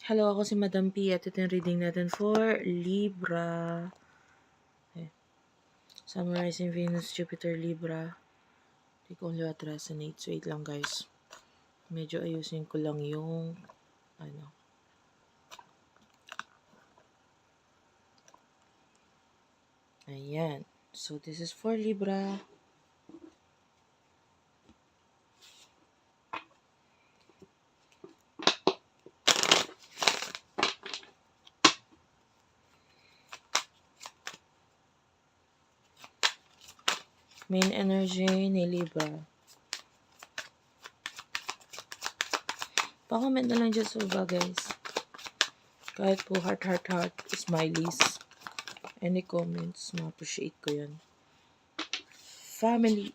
Hello, ako si Madam P at ito yung reading natin for Libra. Okay. Summarizing Venus, Jupiter, Libra. Take only what resonates. Wait lang guys. Medyo ayusin ko lang yung ano. Ayan. So this is for Libra. Main energy ni Libra. Pa-comment na lang dyan sa baba guys. Kahit po heart, smileys. Any comments, ma-appreciate ko yan. Family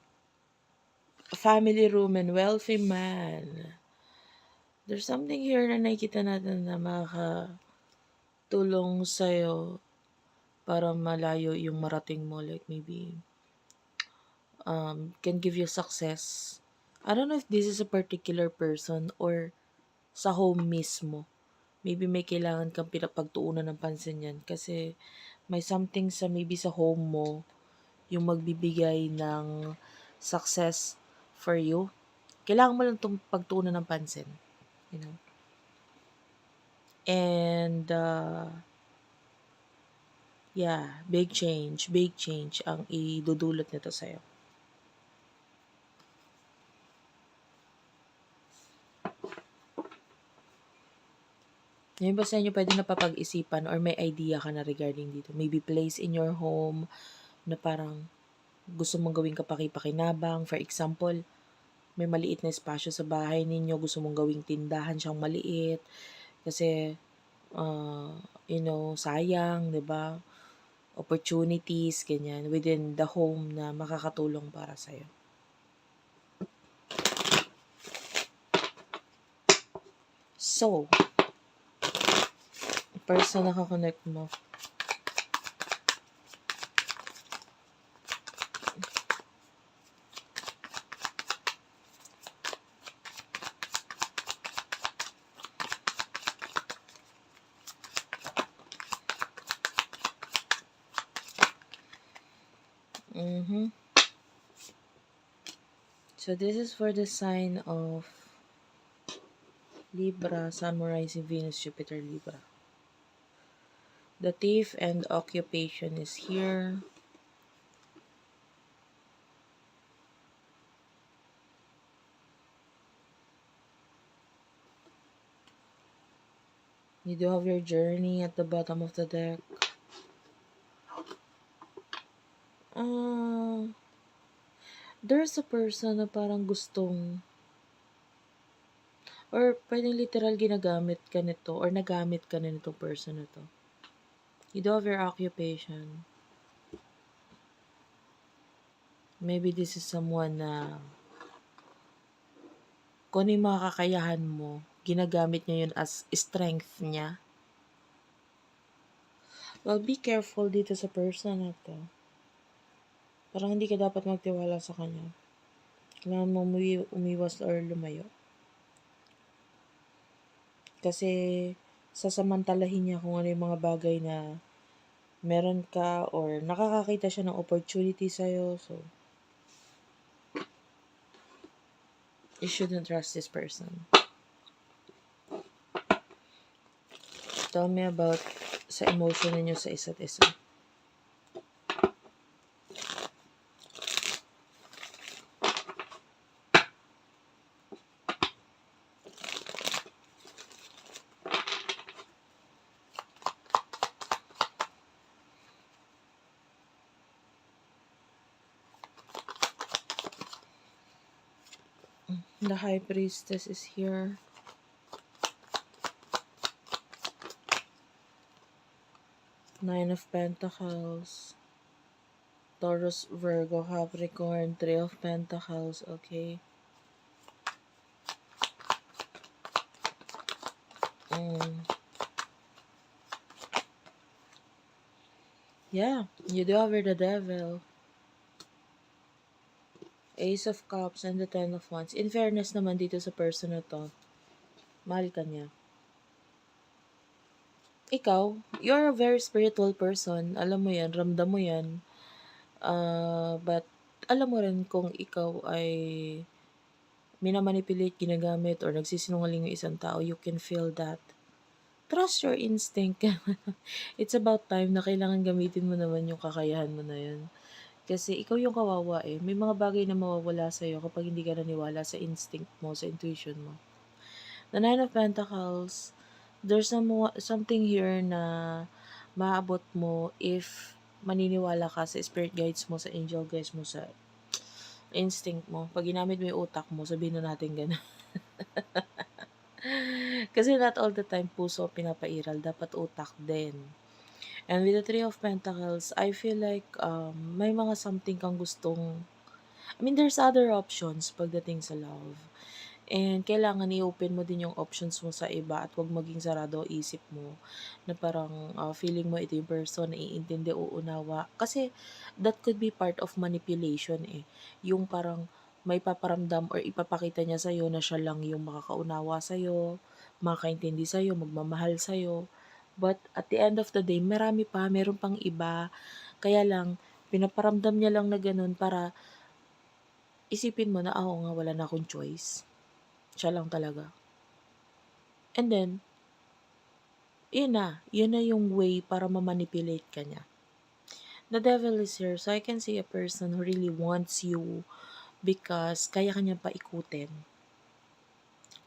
room and wealthy man. There's something here na nakikita natin na makakatulong sa'yo para malayo yung marating mo. Like maybe, can give you success. I don't know if this is a particular person or sa home mismo. Maybe may kailangan kang pinapagtuunan ng pansin yan. Kasi may something sa maybe sa home mo yung magbibigay ng success for you. Kailangan mo lang itong pagtuunan ng pansin. You know? And, yeah, big change ang idudulot nito sa'yo. Yung iba sa inyo pwede na papag-isipan or may idea ka na regarding dito. Maybe place in your home na parang gusto mong gawing kapaki-pakinabang. For example, may maliit na espasyo sa bahay ninyo, gusto mong gawing tindahan siyang maliit. Kasi, sayang, di ba? Opportunities, ganyan, within the home na makakatulong para sa'yo. So, person na kakonect mo. So, this is for the sign of Libra, Sun, Rising, Venus, Jupiter, Libra. The thief and occupation is here. You do have your journey at the bottom of the deck. There's a person na parang gustong or pwedeng literal ginagamit ka nito or nagamit ka na nitong person na to. You do have your occupation. Maybe this is someone na kung ano yung mga kakayahan mo, ginagamit niya yun as strength niya. Well, be careful dito sa person na to. Parang hindi ka dapat magtiwala sa kanya. Kailangan mo umiwas or lumayo. Kasi sasamantalahin niya kung ano yung mga bagay na meron ka or nakakakita siya ng opportunity sa'yo. So, you shouldn't trust this person. Tell me about sa emotion ninyo sa isa't isa. The High Priestess is here. Nine of Pentacles. Taurus, Virgo, Capricorn, Three of Pentacles. Okay. Yeah, you do have the Devil. Ace of Cups and the Ten of Wands. In fairness naman dito sa person na to, mahal ka niya. ikaw, you're a very spiritual person. Alam mo yan, ramdam mo yan. But alam mo rin kung ikaw ay minamanipulate, ginagamit, or nagsisinungaling yung isang tao, you can feel that. Trust your instinct. It's about time na kailangan gamitin mo naman yung kakayahan mo na yun. Kasi ikaw yung kawawa eh. May mga bagay na mawawala sa'yo kapag hindi ka naniwala sa instinct mo, sa intuition mo. The Nine of Pentacles, there's something here na maabot mo if maniniwala ka sa spirit guides mo, sa angel guides mo, sa instinct mo. Pag ginamit mo yung utak mo, sabihin na natin gano'n. Kasi not all the time puso pinapairal, dapat utak din. And with the Three of Pentacles, I feel like may mga something kang gustong, I mean, there's other options pagdating sa love. And kailangan i-open mo din yung options mo sa iba at huwag maging sarado ang isip mo na parang feeling mo ito yung person na iintindi o unawa. Kasi that could be part of manipulation eh. Yung parang may paparamdam or ipapakita niya sa'yo na siya lang yung makakaunawa sa'yo, makakaintindi sa'yo, magmamahal sa'yo. But at the end of the day, meron pang iba. Kaya lang, pinaparamdam niya lang na ganun para isipin mo na ako nga wala na akong choice. Siya lang talaga. And then, yun na yung way para ma-manipulate ka niya. The devil is here, so I can see a person who really wants you because kaya ka niya paikutin.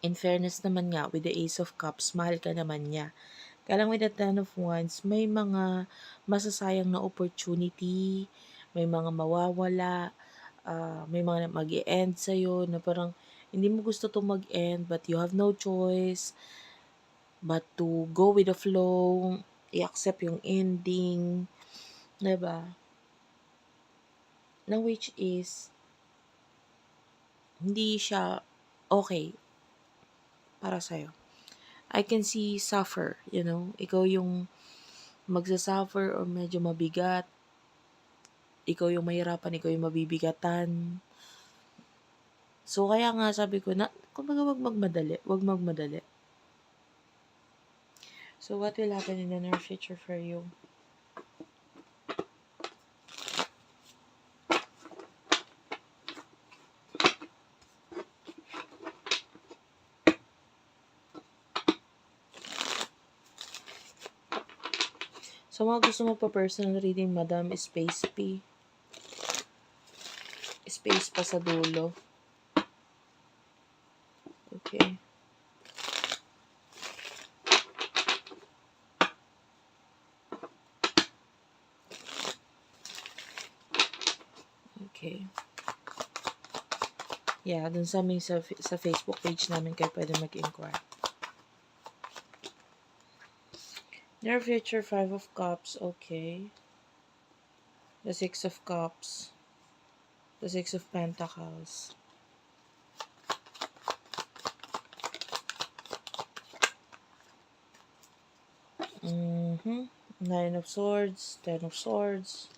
In fairness naman nga, with the Ace of Cups, mahal ka naman niya. Kaya lang with the Ten of Wands, may mga masasayang na opportunity, may mga mawawala, may mga mag-i-end sa'yo na parang hindi mo gusto to mag-end but you have no choice but to go with the flow, i-accept yung ending, 'di ba? Na which is hindi siya okay para sa'yo. I can see suffer, ikaw yung magsasuffer or medyo mabigat, ikaw yung mahirapan, ikaw yung mabibigatan. So, kaya nga sabi ko na, kumbaga wag magmadali. So, what will happen in the near future for you? So, mga gusto mo pa personal reading, Madam, space P. Space pa sa dulo. Okay. Okay. Yeah, dun sa amin sa Facebook page namin kayo pwede mag-inquire. Near future, 5 of Cups, okay. The 6 of Cups. The 6 of Pentacles. Nine of Swords, 10 of Swords,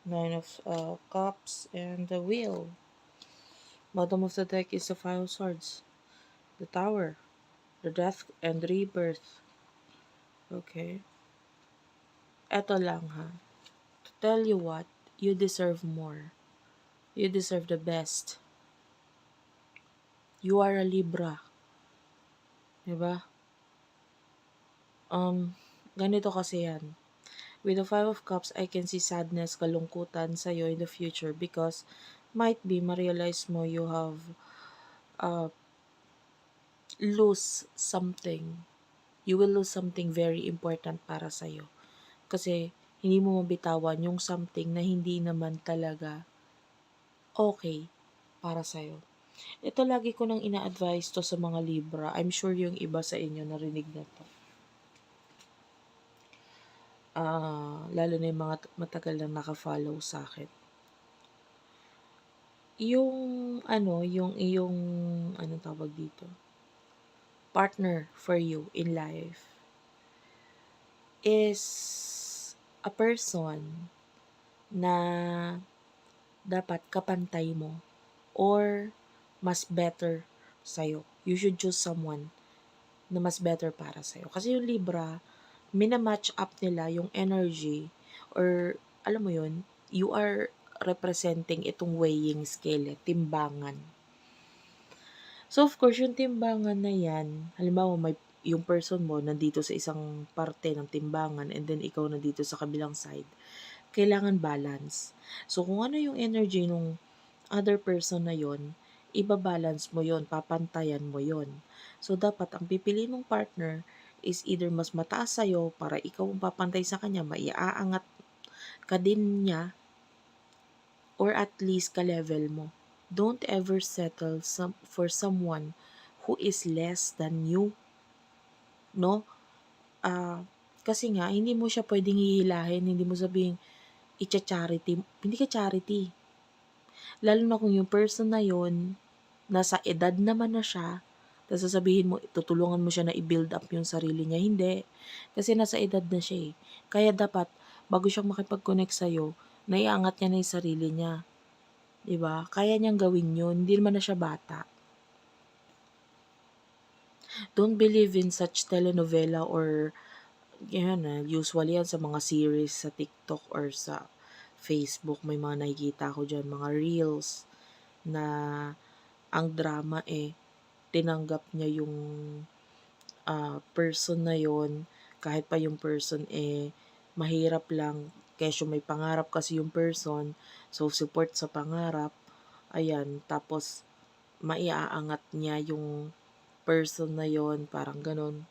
9 of Cups, and the Wheel. Bottom of the deck is the 5 of Swords. The Tower. The Death and Rebirth. Okay. Eto lang ha. To tell you what, you deserve more. You deserve the best. You are a Libra. Diba? Ganito kasi yan. With the 5 of Cups, I can see sadness, kalungkutan sa'yo in the future because might be ma-realize mo you have lose something. You will lose something very important para sa'yo. Kasi hindi mo mabitawan yung something na hindi naman talaga okay para sa'yo. Ito lagi ko nang ina-advise to sa mga Libra. I'm sure yung iba sa inyo narinig na to. Lalo na yung mga matagal na naka-follow sa akin. Yung iyong, anong tawag dito? Partner for you in life is a person na dapat kapantay mo or mas better sa'yo. You should choose someone na mas better para sa'yo. Kasi yung Libra, mina-match up nila yung energy or alam mo yun, you are representing itong weighing scale, timbangan. So, of course, yung timbangan na yan, halimbawa may yung person mo nandito sa isang parte ng timbangan and then ikaw nandito sa kabilang side, kailangan balance. So, kung ano yung energy nung other person na yon, ibabalance mo yon, papantayan mo yon. So, dapat ang pipili mong partner is either mas mataas sa'yo para ikaw ang papantay sa kanya, maiaangat ka din niya, or at least ka-level mo. Don't ever settle for someone who is less than you, no? Kasi nga, hindi mo siya pwedeng hihilahin, hindi mo sabihin, charity hindi ka charity. Lalo na kung yung person na yon nasa edad naman na siya, tapos sasabihin mo, tutulungan mo siya na i-build up yung sarili niya. Hindi. Kasi nasa edad na siya eh. Kaya dapat, bago siyang makipag-connect sa'yo, naiangat niya na yung sarili niya. Diba? Kaya niyang gawin yun. Hindi naman na siya bata. Don't believe in such telenovela or yan, usually yan sa mga series sa TikTok or sa Facebook. May mga nakikita ko dyan, mga reels na ang drama tinanggap niya yung person na yon, kahit pa yung person mahirap lang, kesyo may pangarap kasi yung person, so support sa pangarap, ayan, tapos maiaangat niya yung person na yon, parang ganun,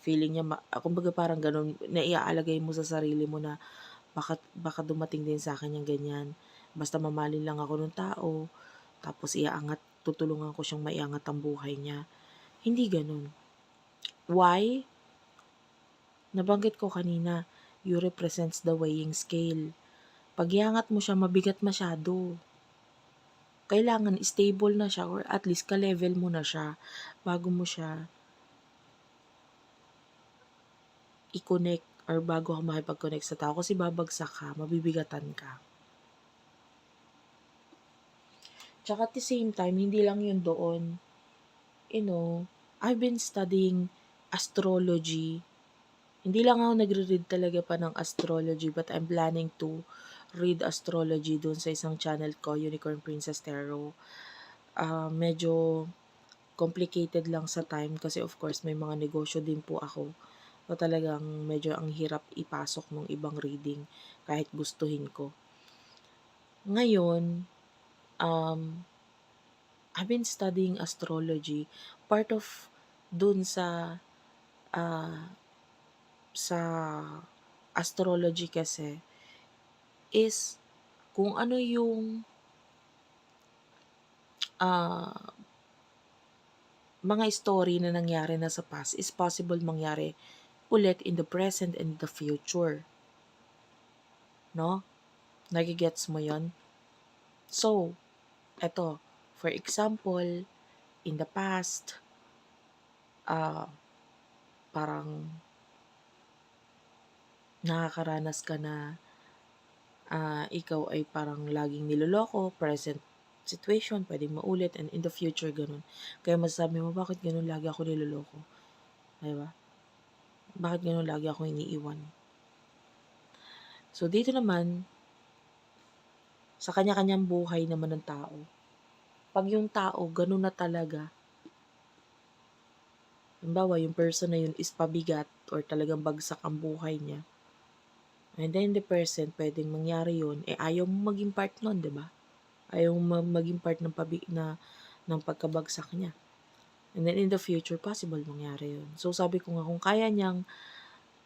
feeling niya, kumbaga parang ganun, naiaalagay mo sa sarili mo na baka dumating din sa akin yung ganyan, basta mamahalin lang ako ng tao, tapos tutulungan ko siyang maiangat ang buhay niya. Hindi ganun. Why? Nabanggit ko kanina, you represents the weighing scale. Pag iangat mo siya, mabigat masyado. Kailangan stable na siya or at least ka-level mo na siya bago mo siya i-connect or bago ka makipag-connect sa tao kasi babagsak ka, mabibigatan ka. Tsaka at the same time, hindi lang yun doon. I've been studying astrology. Hindi lang ako nagre-read talaga pa ng astrology, but I'm planning to read astrology doon sa isang channel ko, Unicorn Princess Tarot. Medyo complicated lang sa time kasi of course may mga negosyo din po ako. So talagang medyo ang hirap ipasok ng ibang reading kahit gustuhin ko. Ngayon, I've been studying astrology. Part of dun sa astrology kasi is kung ano yung mga story na nangyari na sa past is possible mangyari ulit in the present and the future. No? Nagigets mo yon? So, eto, for example, in the past, parang nakakaranas ka na ikaw ay parang laging niloloko, present situation, pwedeng maulit, and in the future, ganun. Kaya masasabi mo, bakit ganun lagi ako niloloko? Diba? Bakit ganun lagi ako iniiwan? So, dito naman, sa kanya-kanyang buhay naman ng tao, pag yung tao, ganun na talaga, halimbawa, yung person na yun is pabigat or talagang bagsak ang buhay niya, and then the present, pwedeng mangyari yun, ayaw mo maging part nun, diba? Ayaw mo maging part ng ng pagkabagsak niya. And then in the future, possible mangyari yun. So sabi ko nga,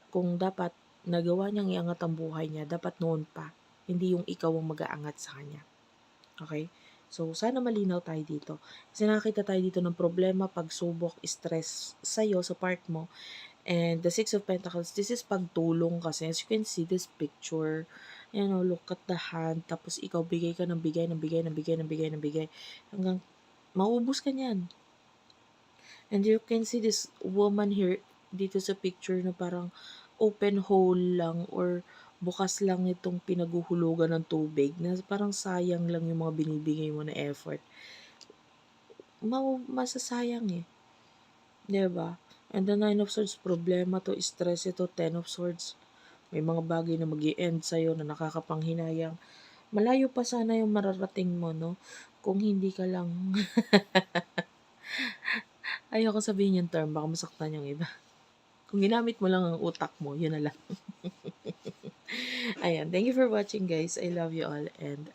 kung dapat nagawa niyang iangat ang buhay niya, dapat noon pa. Hindi yung ikaw ang mag-aangat sa kanya. Okay? So sana malinaw tayo dito. Kasi nakakita tayo dito ng problema, pagsubok, stress sa'yo, sa part mo. And the Six of Pentacles, this is pagtulong kasi. As you can see this picture, look at the hand, tapos ikaw bigay ka ng bigay, hanggang maubos ka niyan. And you can see this woman here, dito sa picture na parang open hole lang or bukas lang itong pinaguhulugan ng tubig na parang sayang lang yung mga binibigay mo na effort. Masasayang eh. Diba? And the Nine of Swords, problema to, stress ito. Ten of Swords, may mga bagay na mag-i-end sa'yo na nakakapanghinayang. Malayo pa sana yung mararating mo, no? Kung hindi ka lang, ayoko sabihin yung term, baka masaktan yung iba. Kung ginamit mo lang ang utak mo, yun na lang. Ayan, thank you for watching guys. I love you all and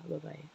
bye-bye.